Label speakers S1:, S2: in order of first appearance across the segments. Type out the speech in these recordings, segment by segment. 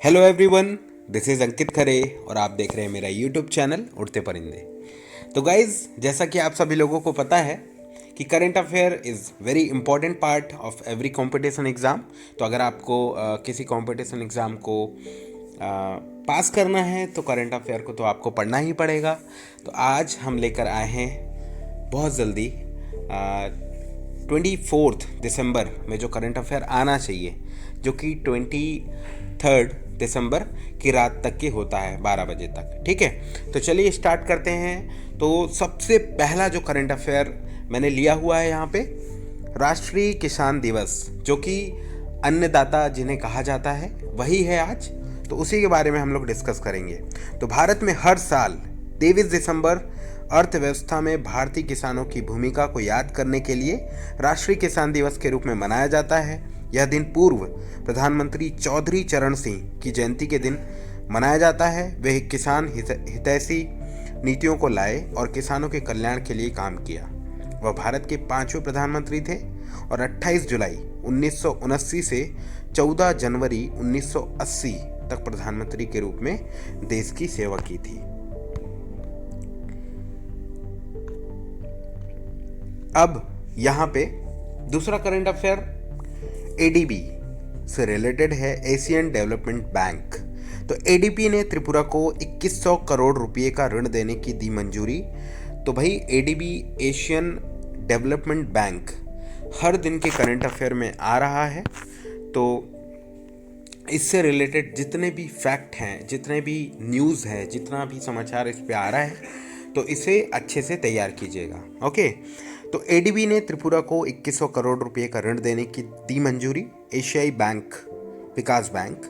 S1: Hello everyone, this is अंकित खरे और आप देख रहे हैं मेरा यूट्यूब चैनल उड़ते परिंदे। तो गाइज़, जैसा कि आप सभी लोगों को पता है कि current affair is very important part of every competition exam. तो अगर आपको किसी कंपटीशन एग्ज़ाम को पास करना है तो करंट अफेयर को तो आपको पढ़ना ही पड़ेगा। तो आज हम लेकर आए हैं बहुत जल्दी 24 दिसंबर में जो करंट अफेयर आना चाहिए, जो कि 23 दिसंबर की रात तक की होता है 12 बजे तक। ठीक है, तो चलिए स्टार्ट करते हैं। तो सबसे पहला जो करंट अफेयर मैंने लिया हुआ है यहाँ पे, राष्ट्रीय किसान दिवस, जो कि अन्नदाता जिन्हें कहा जाता है, वही है आज। तो उसी के बारे में हम लोग डिस्कस करेंगे। तो भारत में हर साल 23 दिसंबर अर्थव्यवस्था में भारतीय किसानों की भूमिका को याद करने के लिए राष्ट्रीय किसान दिवस के रूप में मनाया जाता है। यह दिन पूर्व प्रधानमंत्री चौधरी चरण सिंह की जयंती के दिन मनाया जाता है। वे किसान हितैषी नीतियों को लाए और किसानों के कल्याण के लिए काम किया। वह भारत के 5वें प्रधानमंत्री थे और 28 जुलाई 1979 से 14 जनवरी 1980 तक प्रधानमंत्री के रूप में देश की सेवा की थी। अब यहाँ पे दूसरा करंट अफेयर एडीबी से रिलेटेड है, एशियन डेवलपमेंट बैंक। तो एडीबी ने त्रिपुरा को 2100 करोड़ रुपए का ऋण देने की दी मंजूरी। तो भाई एडीबी एशियन डेवलपमेंट बैंक हर दिन के करंट अफेयर में आ रहा है। तो इससे रिलेटेड जितने भी फैक्ट हैं, जितने भी न्यूज़ है, जितना भी समाचार इस पे आ रहा है, तो इसे अच्छे से तैयार कीजिएगा। ओके, तो एडीबी ने त्रिपुरा को 2100 करोड़ रुपए का ऋण देने की दी मंजूरी। एशियाई बैंक विकास बैंक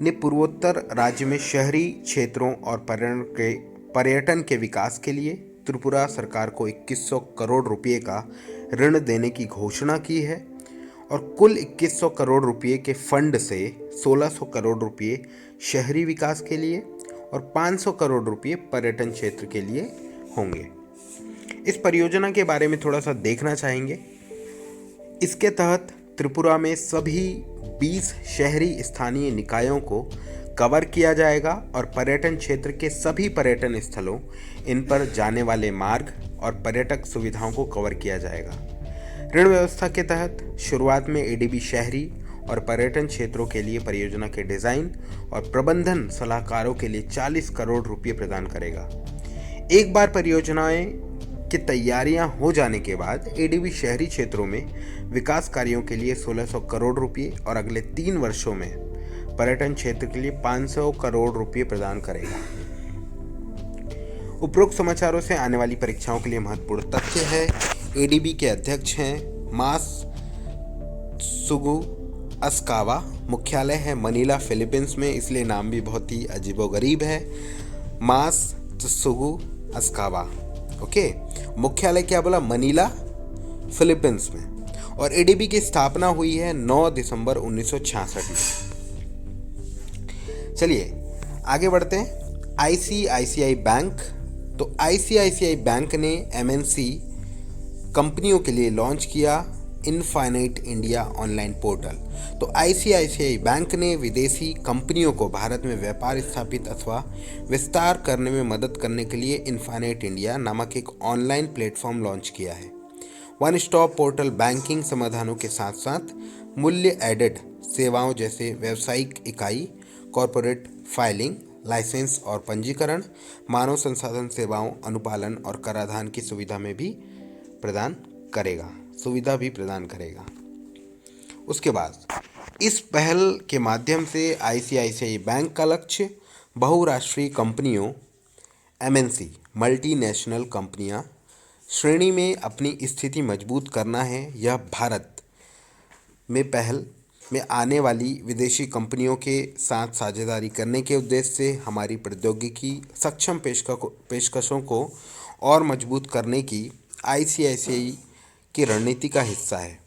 S1: ने पूर्वोत्तर राज्य में शहरी क्षेत्रों और पर्यटन के विकास के लिए त्रिपुरा सरकार को 2100 करोड़ रुपए का ऋण देने की घोषणा की है और कुल 2100 करोड़ रुपए के फंड से 1600 करोड़ रुपए शहरी विकास के लिए और 500 करोड़ रुपए पर्यटन क्षेत्र के लिए होंगे। इस परियोजना के बारे में थोड़ा सा देखना चाहेंगे। इसके तहत त्रिपुरा में सभी 20 शहरी स्थानीय निकायों को कवर किया जाएगा और पर्यटन क्षेत्र के सभी पर्यटन स्थलों, इन पर जाने वाले मार्ग और पर्यटक सुविधाओं को कवर किया जाएगा। ऋण व्यवस्था के तहत शुरुआत में एडीबी शहरी और पर्यटन क्षेत्रों के लिए परियोजना के डिज़ाइन और प्रबंधन सलाहकारों के लिए 40 करोड़ रुपए प्रदान करेगा। एक बार परियोजनाएं की तैयारियां हो जाने के बाद एडीबी शहरी क्षेत्रों में विकास कार्यों के लिए 1600 करोड़ रुपए और अगले 3 वर्षों में पर्यटन क्षेत्र के लिए 500 करोड़ रुपए प्रदान करेगा। उपरोक्त समाचारों से आने वाली परीक्षाओं के लिए महत्वपूर्ण तथ्य है। एडीबी के अध्यक्ष हैं मास सुगु अस्कावा। मुख्यालय है मनीला, फिलीपींस में, इसलिए नाम भी बहुत ही अजीबोगरीब है, मास सुगु अस्कावा। ओके, मुख्यालय क्या बोला? मनीला, फिलीपींस में। और एडीबी की स्थापना हुई है 9 दिसंबर 1966 में। चलिए आगे बढ़ते हैं। ICICI bank. तो आईसीआईसीआई बैंक ने एमएनसी कंपनियों के लिए लॉन्च किया इनफाइनाइट इंडिया ऑनलाइन पोर्टल। तो आईसीआईसीआई बैंक ने विदेशी कंपनियों को भारत में व्यापार स्थापित अथवा विस्तार करने में मदद करने के लिए इनफाइनाइट इंडिया नामक एक ऑनलाइन प्लेटफॉर्म लॉन्च किया है। वन स्टॉप पोर्टल बैंकिंग समाधानों के साथ साथ मूल्य एडेड सेवाओं जैसे व्यावसायिक इकाई, कॉरपोरेट फाइलिंग, लाइसेंस और पंजीकरण, मानव संसाधन सेवाओं, अनुपालन और कराधान की सुविधा भी प्रदान करेगा। उसके बाद इस पहल के माध्यम से आईसीआईसीआई बैंक का लक्ष्य बहुराष्ट्रीय कंपनियों, एमएनसी मल्टीनेशनल कंपनियां श्रेणी में अपनी स्थिति मजबूत करना है। यह भारत में पहल में आने वाली विदेशी कंपनियों के साथ साझेदारी करने के उद्देश्य से हमारी प्रौद्योगिकी सक्षम पेशकशों को और मजबूत करने की आईसीआईसीआई की रणनीति का हिस्सा है।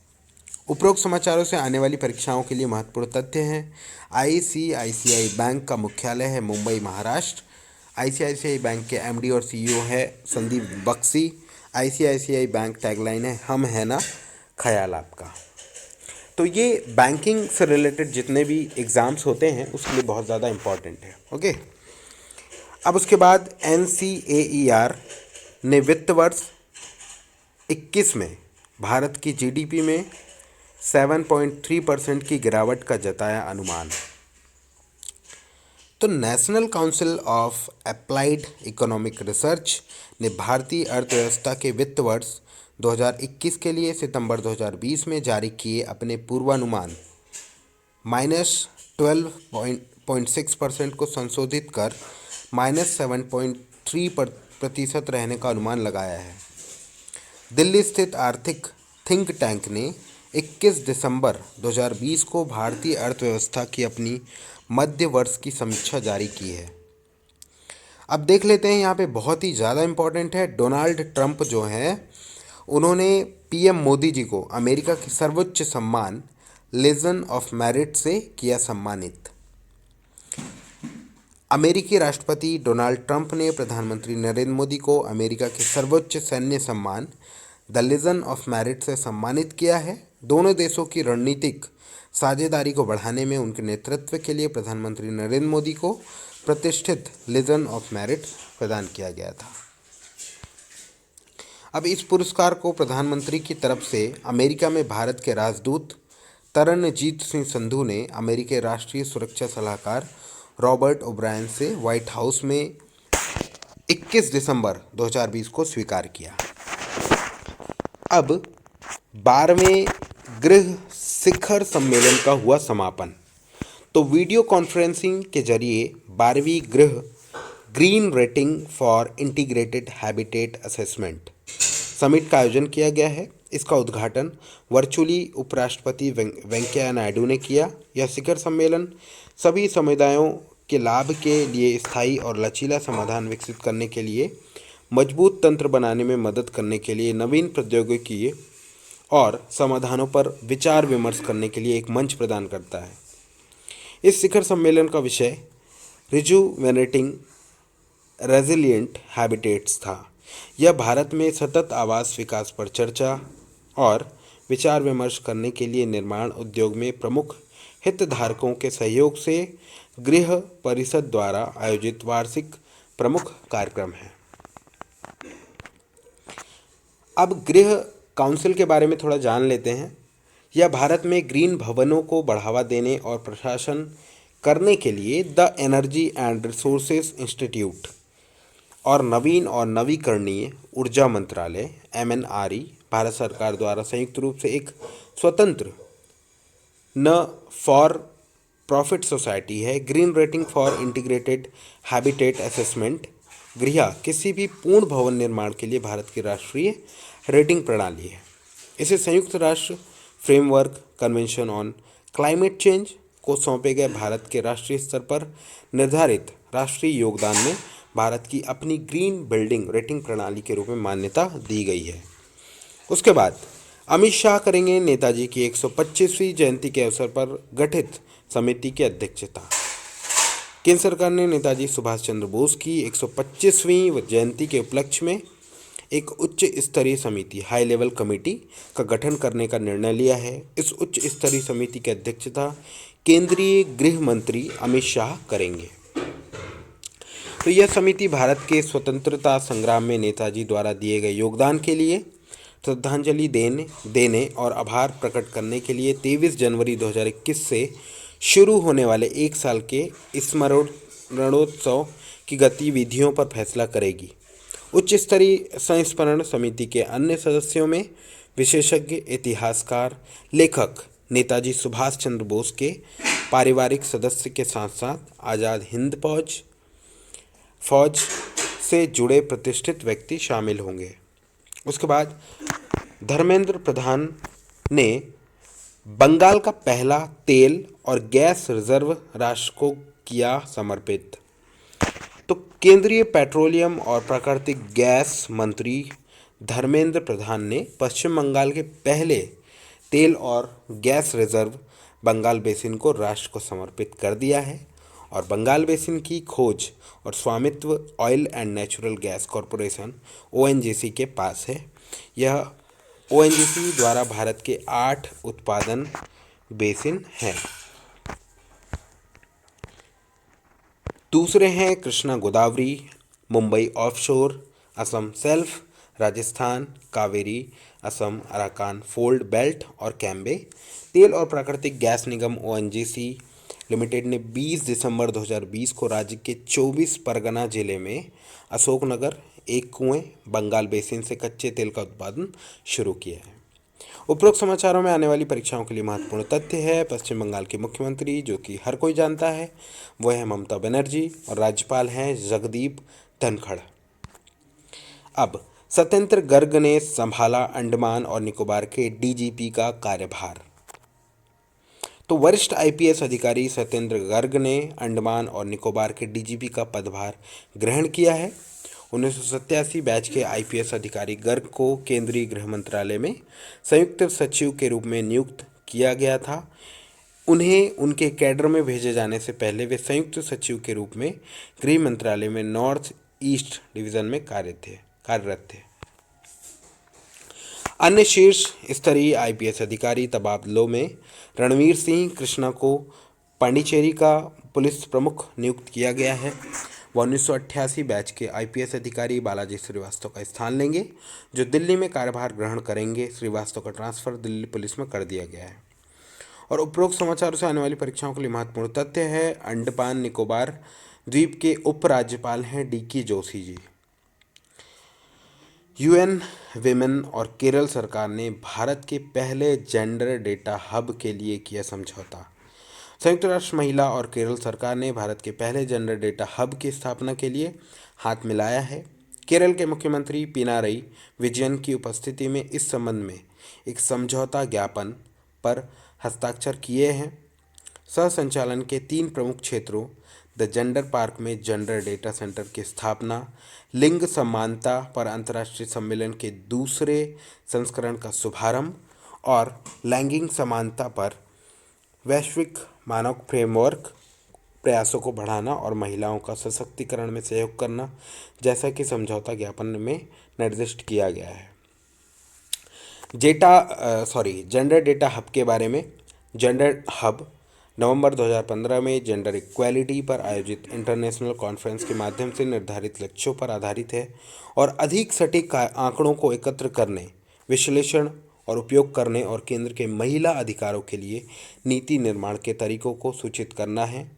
S1: उपरोक्त समाचारों से आने वाली परीक्षाओं के लिए महत्वपूर्ण तथ्य हैं। आईसीआईसीआई बैंक का मुख्यालय है मुंबई, महाराष्ट्र। आईसीआईसीआई बैंक के एमडी और सीईओ है Sandeep Bakhshi. ICICI bank tagline है, हम है ना ख्याल आपका। तो ये बैंकिंग से रिलेटेड जितने भी एग्ज़ाम्स होते हैं उसके लिए बहुत ज़्यादा इम्पॉर्टेंट है। ओके, अब उसके बाद NCAER ने वित्त वर्ष 21 में भारत की GDP में 7.3% की गिरावट का जताया अनुमान। तो national council of applied economic research ने भारतीय अर्थव्यवस्था के वित्त वर्ष 2021 के लिए सितंबर 2020 में जारी किए अपने पूर्वानुमान -12.6% को संशोधित कर -7.3% रहने का अनुमान लगाया है। दिल्ली स्थित आर्थिक थिंक टैंक ने 21 दिसंबर 2020 को भारतीय अर्थव्यवस्था की अपनी मध्य वर्ष की समीक्षा जारी की है। अब देख लेते हैं, यहाँ पे बहुत ही ज़्यादा इम्पोर्टेंट है। डोनाल्ड ट्रंप जो हैं उन्होंने PM मोदी जी को अमेरिका के सर्वोच्च सम्मान लेजन ऑफ मेरिट से किया सम्मानित। अमेरिकी राष्ट्रपति डोनाल्ड ट्रंप ने प्रधानमंत्री नरेंद्र मोदी को अमेरिका के सर्वोच्च सैन्य सम्मान द लेजन ऑफ मेरिट से सम्मानित किया है। दोनों देशों की रणनीतिक साझेदारी को बढ़ाने में उनके नेतृत्व के लिए प्रधानमंत्री नरेंद्र मोदी को प्रतिष्ठित लेजन ऑफ मेरिट प्रदान किया गया था। अब इस पुरस्कार को प्रधानमंत्री की तरफ से अमेरिका में भारत के राजदूत तरनजीत सिंह संधू ने अमेरिकी राष्ट्रीय सुरक्षा सलाहकार रॉबर्ट ओब्रायन से व्हाइट हाउस में 21 दिसंबर 2020 को स्वीकार किया। अब 12वें गृह शिखर सम्मेलन का हुआ समापन। तो वीडियो कॉन्फ्रेंसिंग के जरिए 12वीं green rating for integrated habitat assessment summit का आयोजन किया गया है। इसका उद्घाटन वर्चुअली उपराष्ट्रपति वेंकैया नायडू ने किया। यह शिखर सम्मेलन सभी समुदायों के लाभ के लिए स्थायी और लचीला समाधान विकसित करने के लिए, मजबूत तंत्र बनाने में मदद करने के लिए, नवीन प्रौद्योगिकी और समाधानों पर विचार विमर्श करने के लिए एक मंच प्रदान करता है। इस शिखर सम्मेलन का विषय रिजुवेनेटिंग रेजिलिएंट हैबिटेट्स था। यह भारत में सतत आवास विकास पर चर्चा और विचार विमर्श करने के लिए निर्माण उद्योग में प्रमुख हितधारकों के सहयोग से गृह परिषद द्वारा आयोजित वार्षिक प्रमुख कार्यक्रम है। अब गृह काउंसिल के बारे में थोड़ा जान लेते हैं। यह भारत में ग्रीन भवनों को बढ़ावा देने और प्रशासन करने के लिए the energy and resources institute और नवीन और नवीकरणीय ऊर्जा मंत्रालय MNRE भारत सरकार द्वारा संयुक्त रूप से एक स्वतंत्र न फॉर प्रॉफिट सोसाइटी है। Green rating for integrated habitat assessment गृह किसी भी पूर्ण भवन निर्माण के लिए भारत की राष्ट्रीय रेटिंग प्रणाली है। इसे संयुक्त राष्ट्र framework convention on climate change को सौंपे गए भारत के राष्ट्रीय स्तर पर निर्धारित राष्ट्रीय योगदान में भारत की अपनी ग्रीन बिल्डिंग रेटिंग प्रणाली के रूप में मान्यता दी गई है। उसके बाद अमित शाह करेंगे नेताजी की 125वीं जयंती के अवसर पर गठित समिति की अध्यक्षता। केंद्र सरकार ने नेताजी सुभाष चंद्र बोस की 125वीं जयंती के उपलक्ष्य में एक उच्च स्तरीय समिति हाई लेवल कमेटी का गठन करने का निर्णय लिया है। इस उच्च स्तरीय समिति की अध्यक्षता केंद्रीय गृह मंत्री अमित शाह करेंगे। तो यह समिति भारत के स्वतंत्रता संग्राम में नेताजी द्वारा दिए गए योगदान के लिए श्रद्धांजलि देने और आभार प्रकट करने के लिए 23 जनवरी 2021 से शुरू होने वाले एक साल के स्मरणोत्सव की गतिविधियों पर फैसला करेगी। उच्च स्तरीय संस्मरण समिति के अन्य सदस्यों में विशेषज्ञ, इतिहासकार, लेखक, नेताजी सुभाष चंद्र बोस के पारिवारिक सदस्य के साथ साथ आज़ाद हिंद फौज से जुड़े प्रतिष्ठित व्यक्ति शामिल होंगे। उसके बाद धर्मेंद्र प्रधान ने बंगाल का पहला तेल और गैस रिजर्व राष्ट्र को किया समर्पित। तो केंद्रीय पेट्रोलियम और प्राकृतिक गैस मंत्री धर्मेंद्र प्रधान ने पश्चिम बंगाल के पहले तेल और गैस रिजर्व बंगाल बेसिन को राष्ट्र को समर्पित कर दिया है और बंगाल बेसिन की खोज और स्वामित्व oil and natural gas corporation ONGC के पास है। यह ONGC द्वारा भारत के 8 उत्पादन बेसिन हैं। दूसरे हैं Krishna Godavari, Mumbai offshore, Assam self, Rajasthan Kaveri, Assam Arakan fold belt और कैम्बे। तेल और प्राकृतिक गैस निगम ओएनजीसी लिमिटेड ने 20 दिसंबर 2020 को राज्य के 24 परगना जिले में अशोकनगर एक कुएं बंगाल बेसिन से कच्चे तेल का उत्पादन शुरू किया है। उपरोक्त समाचारों में आने वाली परीक्षाओं के लिए महत्वपूर्ण तथ्य है। पश्चिम बंगाल के मुख्यमंत्री, जो कि हर कोई जानता है, वो है ममता बनर्जी और राज्यपाल हैं जगदीप धनखड़। अब सत्येंद्र गर्ग ने संभाला अंडमान और निकोबार के डीजीपी का कार्यभार। तो वरिष्ठ आईपीएस अधिकारी सत्येंद्र गर्ग ने अंडमान और निकोबार के डीजीपी का पदभार ग्रहण किया है। 1987 बैच के आईपीएस अधिकारी गर्ग को केंद्रीय गृह मंत्रालय में संयुक्त सचिव के रूप में नियुक्त किया गया था। उन्हें उनके कैडर में भेजे जाने से पहले वे संयुक्त सचिव के रूप में गृह मंत्रालय में नॉर्थ ईस्ट डिवीजन में कार्यरत थे। अन्य शीर्ष स्तरीय आईपीएस अधिकारी तबादलों में रणवीर सिंह कृष्णा को पांडिचेरी का पुलिस प्रमुख नियुक्त किया गया है। वह 1988 बैच के आईपीएस अधिकारी बालाजी श्रीवास्तव का स्थान लेंगे, जो दिल्ली में कार्यभार ग्रहण करेंगे। श्रीवास्तव का ट्रांसफर दिल्ली पुलिस में कर दिया गया है। और उपरोक्त समाचारों से आने वाली परीक्षाओं के लिए महत्वपूर्ण तथ्य है। अंडमान निकोबार द्वीप के उपराज्यपाल हैं DK Joshi ji. UN women और केरल सरकार ने भारत के पहले जेंडर डेटा हब के लिए किया समझौता। संयुक्त राष्ट्र महिला और केरल सरकार ने भारत के पहले जेंडर डेटा हब की स्थापना के लिए हाथ मिलाया है। केरल के मुख्यमंत्री पिनारई विजयन की उपस्थिति में इस संबंध में एक समझौता ज्ञापन पर हस्ताक्षर किए हैं। सह संचालन के 3 प्रमुख क्षेत्रों द जेंडर पार्क में जेंडर डेटा सेंटर की स्थापना, लिंग समानता पर अंतर्राष्ट्रीय सम्मेलन के दूसरे संस्करण का शुभारंभ और लैंगिक समानता पर वैश्विक मानक फ्रेमवर्क प्रयासों को बढ़ाना और महिलाओं का सशक्तिकरण में सहयोग करना, जैसा कि समझौता ज्ञापन में निर्दिष्ट किया गया है। जेंडर डेटा हब के बारे में। जेंडर हब नवंबर 2015 में जेंडर इक्वालिटी पर आयोजित इंटरनेशनल कॉन्फ्रेंस के माध्यम से निर्धारित लक्ष्यों पर आधारित है और अधिक सटीक आंकड़ों को एकत्र करने, विश्लेषण और उपयोग करने और केंद्र के महिला अधिकारों के लिए नीति निर्माण के तरीकों को सूचित करना है।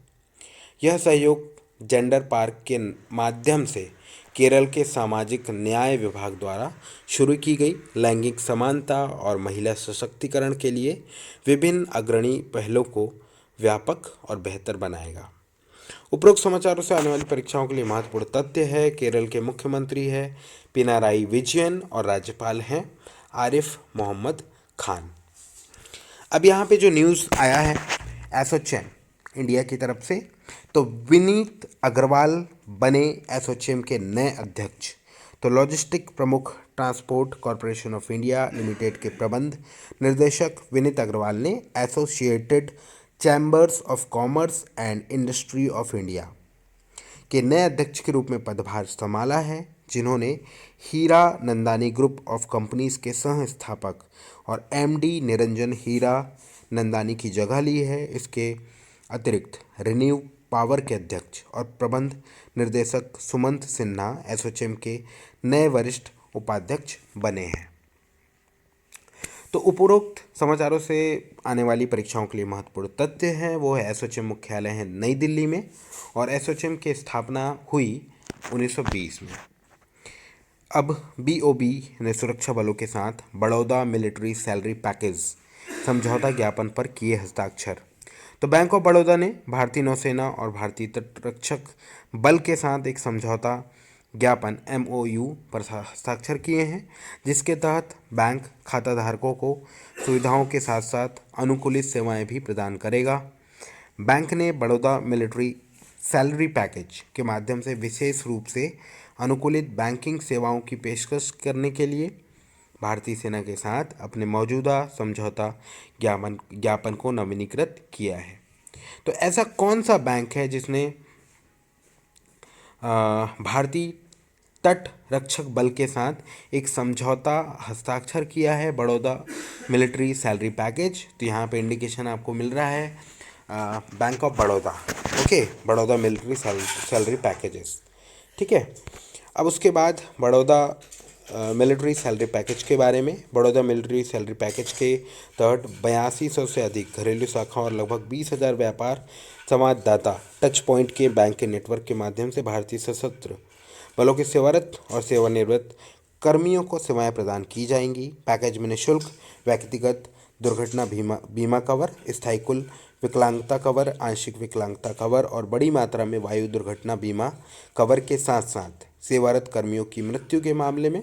S1: यह सहयोग जेंडर पार्क के माध्यम से केरल के सामाजिक न्याय विभाग द्वारा शुरू की गई लैंगिक समानता और महिला सशक्तिकरण के लिए विभिन्न अग्रणी पहलों को व्यापक और बेहतर बनाएगा। उपरोक्त समाचारों से आने वाली परीक्षाओं के लिए महत्वपूर्ण तथ्य है। केरल के मुख्यमंत्री है पिनाराई विजयन और राज्यपाल हैं आरिफ मोहम्मद खान। अब यहाँ पे जो न्यूज़ आया है एसोचैम इंडिया की तरफ से, तो विनीत अग्रवाल बने एसोचैम के नए अध्यक्ष। तो लॉजिस्टिक प्रमुख transport corporation of India limited के प्रबंध निदेशक विनीत अग्रवाल ने associated chambers of commerce and industry of India के नए अध्यक्ष के रूप में पदभार संभाला है, जिन्होंने हीरा नंदानी ग्रुप ऑफ कंपनीज के सह स्थापक और एमडी निरंजन हीरा नंदानी की जगह ली है। इसके अतिरिक्त रिन्यू पावर के अध्यक्ष और प्रबंध निर्देशक सुमंत सिन्हा एसोचैम के नए वरिष्ठ उपाध्यक्ष बने हैं। तो उपरोक्त समाचारों से आने वाली परीक्षाओं के लिए महत्वपूर्ण तथ्य हैं, वो है एसोचैम मुख्यालय है नई दिल्ली में और एसोचैम की स्थापना हुई 1920 में। अब बीओबी ने सुरक्षा बलों के साथ बड़ौदा मिलिट्री सैलरी पैकेज समझौता ज्ञापन पर किए हस्ताक्षर। तो बैंक ऑफ बड़ौदा ने भारतीय नौसेना और भारतीय तटरक्षक बल के साथ एक समझौता ज्ञापन MOU पर हस्ताक्षर किए हैं, जिसके तहत बैंक खाताधारकों को सुविधाओं के साथ साथ अनुकूलित सेवाएं भी प्रदान करेगा। बैंक ने बड़ौदा मिलिट्री सैलरी पैकेज के माध्यम से विशेष रूप से अनुकूलित बैंकिंग सेवाओं की पेशकश करने के लिए भारतीय सेना के साथ अपने मौजूदा समझौता ज्ञापन को नवीनीकृत किया है। तो ऐसा कौन सा बैंक है जिसने भारतीय तट रक्षक बल के साथ एक समझौता हस्ताक्षर किया है, बड़ौदा मिलिट्री सैलरी पैकेज। तो यहाँ पे इंडिकेशन आपको मिल रहा है bank of Baroda, okay, Baroda military salary packages, ठीक है। अब उसके बाद बड़ौदा मिलिट्री सैलरी पैकेज के बारे में, बड़ौदा मिलिट्री सैलरी पैकेज के तहत 8200 से अधिक घरेलू शाखाओं और लगभग 20,000 व्यापार संवाददाता टच पॉइंट के बैंक के नेटवर्क के माध्यम से भारतीय सशस्त्र बलों के सेवारत और सेवानिवृत्त कर्मियों को सेवाएं प्रदान की जाएंगी। पैकेज में निःशुल्क व्यक्तिगत दुर्घटना बीमा कवर, स्थायी कुल विकलांगता कवर, आंशिक विकलांगता कवर और बड़ी मात्रा में वायु दुर्घटना बीमा कवर के साथ साथ सेवारत कर्मियों की मृत्यु के मामले में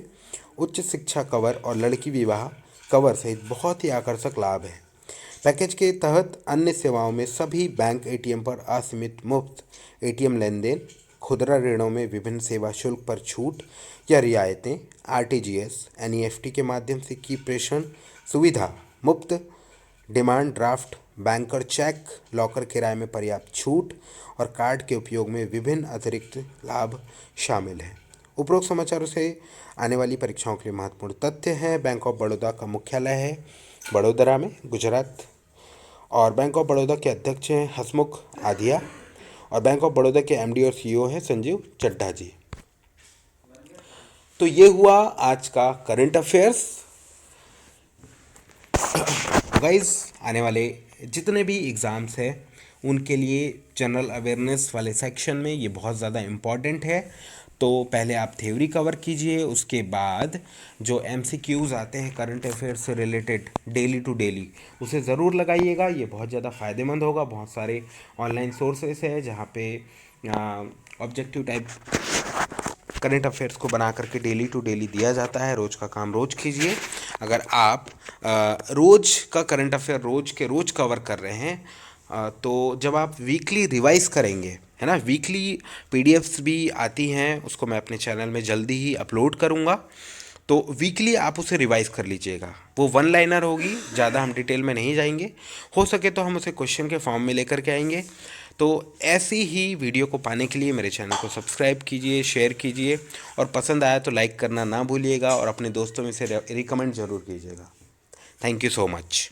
S1: उच्च शिक्षा कवर और लड़की विवाह कवर सहित बहुत ही आकर्षक लाभ है। पैकेज के तहत अन्य सेवाओं में सभी बैंक एटीएम पर असीमित मुफ्त एटीएम लेन देन, खुदरा ऋणों में विभिन्न सेवा शुल्क पर छूट या रियायतें, आरटीजीएस एनईएफटी के माध्यम से की प्रेषण सुविधा, मुफ्त demand draft, banker cheque, locker किराए में पर्याप्त छूट और कार्ड के उपयोग में विभिन्न अतिरिक्त लाभ शामिल हैं। उपरोक्त समाचारों से आने वाली परीक्षाओं के लिए महत्वपूर्ण तथ्य हैं। बैंक ऑफ बड़ौदा का मुख्यालय है बड़ोदरा में, गुजरात, और बैंक ऑफ बड़ौदा के अध्यक्ष हैं हसमुख आधिया, और बैंक ऑफ बड़ौदा के एमडी और सीईओ हैं संजीव चड्ढा जी। तो ये हुआ आज का करंट अफेयर्स। गाइस, आने वाले जितने भी एग्ज़ाम्स हैं उनके लिए जनरल अवेयरनेस वाले सेक्शन में ये बहुत ज़्यादा इम्पॉर्टेंट है। तो पहले आप थ्योरी कवर कीजिए, उसके बाद जो एमसीक्यूज़ आते हैं करंट अफेयर से रिलेटेड डेली टू डेली, उसे ज़रूर लगाइएगा। ये बहुत ज़्यादा फ़ायदेमंद होगा। बहुत सारे ऑनलाइन सोर्सेस है जहाँ पे ऑब्जेक्टिव टाइप करंट अफेयर्स को बना करके डेली टू डेली दिया जाता है। रोज़ का काम रोज़ कीजिए। अगर आप रोज़ का करंट अफेयर रोज़ के रोज़ कवर कर रहे हैं तो जब आप वीकली रिवाइज करेंगे, है ना, वीकली पीडीएफ्स भी आती हैं, उसको मैं अपने चैनल में जल्दी ही अपलोड करूँगा। तो वीकली आप उसे रिवाइज कर लीजिएगा। वो वन लाइनर होगी, ज़्यादा हम डिटेल में नहीं जाएंगे। हो सके तो हम उसे क्वेश्चन के फॉर्म में लेकर के आएंगे। तो ऐसी ही वीडियो को पाने के लिए मेरे चैनल को सब्सक्राइब कीजिए, शेयर कीजिए, और पसंद आया तो लाइक करना ना भूलिएगा और अपने दोस्तों में से रिकमेंड ज़रूर कीजिएगा। Thank you so much.